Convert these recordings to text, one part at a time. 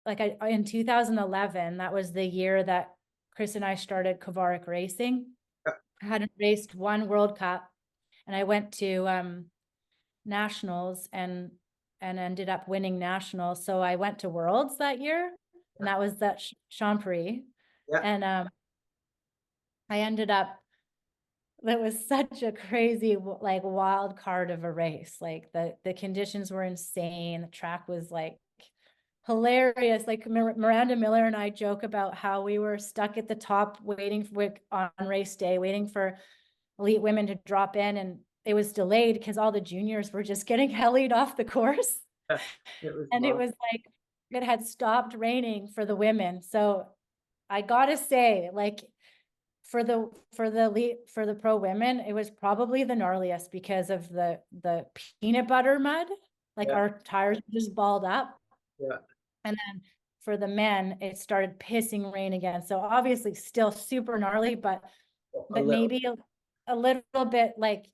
like in 2011, that was the year that Chris and I started Kavaric Racing. Yeah. I hadn't raced one World Cup, and I went to nationals and ended up winning nationals. So I went to Worlds that year, and that was that Champrix, Yeah. and I ended up. That was such a crazy, like, wild card of a race. Like the conditions were insane. The track was like hilarious. Like Miranda Miller and I joke about how we were stuck at the top waiting for on race day, waiting for elite women to drop in, and it was delayed because all the juniors were just getting helied off the course. Yeah. It was And it mad. was like it had stopped raining for the women. So I gotta say, like, for the pro women, it was probably the gnarliest because of the peanut butter mud. Like, Yeah. our tires just balled up. Yeah. And then for the men, it started pissing rain again. So obviously still super gnarly, but A little. maybe a little bit like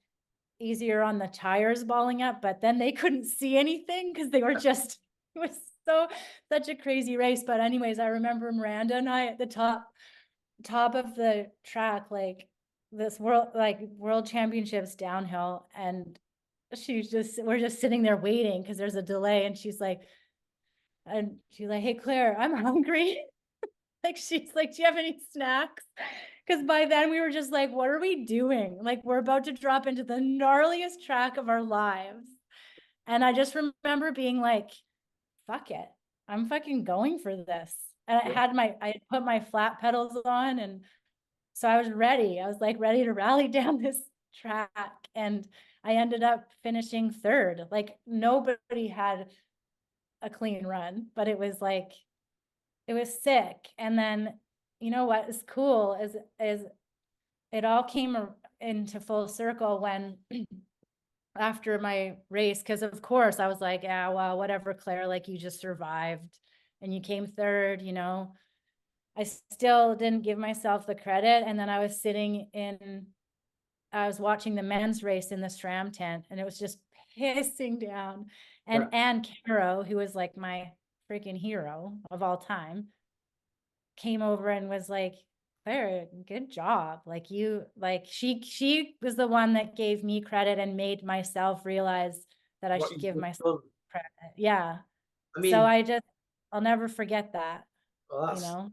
easier on the tires balling up, but then they couldn't see anything because they were just, it was so such a crazy race. But anyways, I remember Miranda and I at the top of the track, like this world championships downhill, and we're just sitting there waiting because there's a delay, and she's like, hey Claire, I'm hungry. Like, she's like, do you have any snacks? Because by then we were just like, what are we doing? Like, we're about to drop into the gnarliest track of our lives. And I just remember being like, fuck it, I'm fucking going for this. And Yeah. I had put my flat pedals on, and so I was ready. I was like ready to rally down this track. And I ended up finishing third. Like, nobody had a clean run, but it was sick. And then, you know what is cool is it all came into full circle when after my race, because of course I was like, yeah, well, whatever, Claire, like, you just survived and you came third, you know. I still didn't give myself the credit. And then I was watching the men's race in the SRAM tent, and it was just pissing down. Yeah. And Ann Caro, who was like my freaking hero of all time, came over and was like, Claire, good job. Like, she was the one that gave me credit and made myself realize that I What should you've give just myself done. credit. Yeah. I So mean, I'll never forget that, well, you that's know?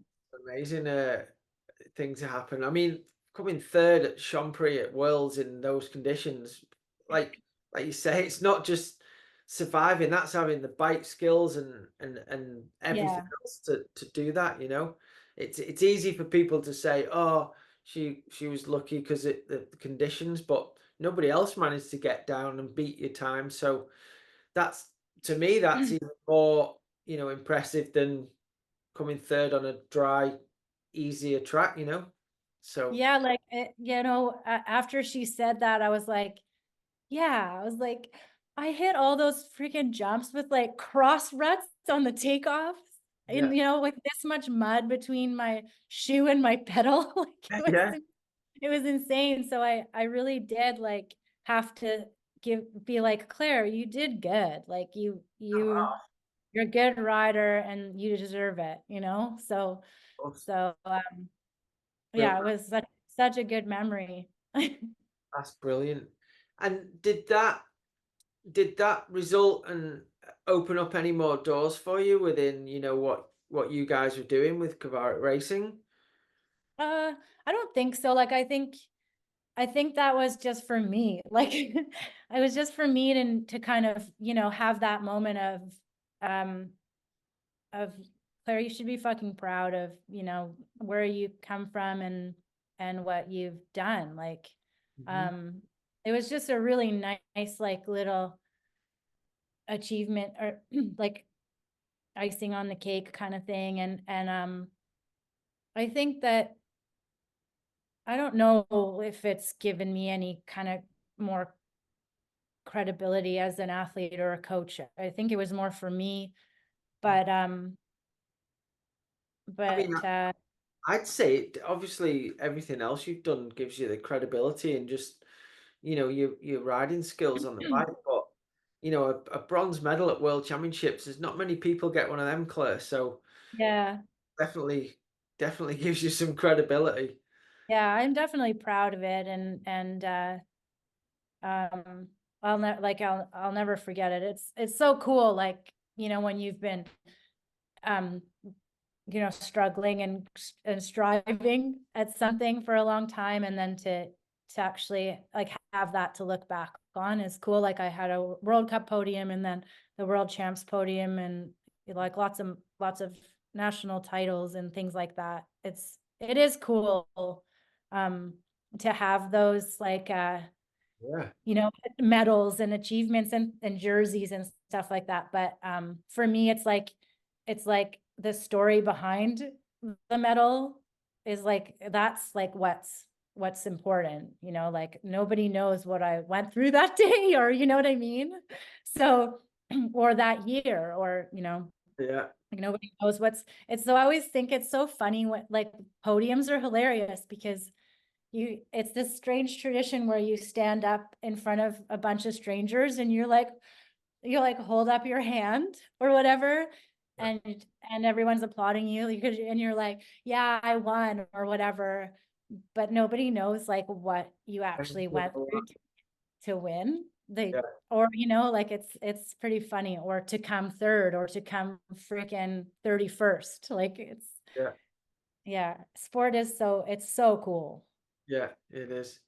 amazing thing to happen. I mean, coming third at Champrix at Worlds in those conditions, like like you say, it's not just surviving, that's having the bike skills and everything Yeah. else to do that, you know. It's easy for people to say, oh, she was lucky because the conditions, but nobody else managed to get down and beat your time. So that's, to me, that's even more, you know, impressive than coming third on a dry, easier track, you know? So, Yeah, like, you know, after she said that, I was like, yeah, I was like, I hit all those freaking jumps with like cross ruts on the takeoffs, yeah. and, you know, with this much mud between my shoe and my pedal. Like, Yeah. it was insane. So I really did, like, have to be like, Claire, you did good. Like, you're a good rider and you deserve it, you know? Oh, So brilliant. yeah, it was such a good memory. That's brilliant. And did that result and open up any more doors for you within, you know, what you guys were doing with Kavaric Racing? I don't think so. Like, I think that was just for me. Like, it was just for me to kind of, you know, have that moment um of, Claire, you should be fucking proud of, you know, where you come from and what you've done. Like, Mhm. um it was just a really nice, like, little achievement, or like icing on the cake kind of thing. And I think that, I don't know if it's given me any kind of more credibility as an athlete or a coach. I think it was more for me, but I mean, but I'd say obviously everything else you've done gives you the credibility and just, you know, your riding skills on the bike, but you know, a bronze medal at World Championships. There's not many people get one of them, Claire. So Yeah. definitely, definitely gives you some credibility. Yeah, I'm definitely proud of it, and um I'll never forget it. It's so cool, like, when you've been um struggling and striving at something for a long time, and then to actually like have that to look back on is cool. Like I had a World Cup podium, and then the World Champs podium, and like lots of national titles and things like that. It is cool um to have those like Yeah, medals and achievements and jerseys and stuff like that. But for me, it's like the story behind the medal is like, that's like what's important, like nobody knows what I went through that day, or you know what I mean? So, or that year, or yeah, like nobody knows it's so I always think it's so funny what like podiums are hilarious because it's this strange tradition where you stand up in front of a bunch of strangers and you hold up your hand or whatever, yeah. and everyone's applauding you, and you're like, yeah, I won or whatever, but nobody knows like what you actually went through to win Yeah, or like it's pretty funny, or to come third, or to come freaking 31st, like yeah, yeah, sport is it's so cool. yeah. It is.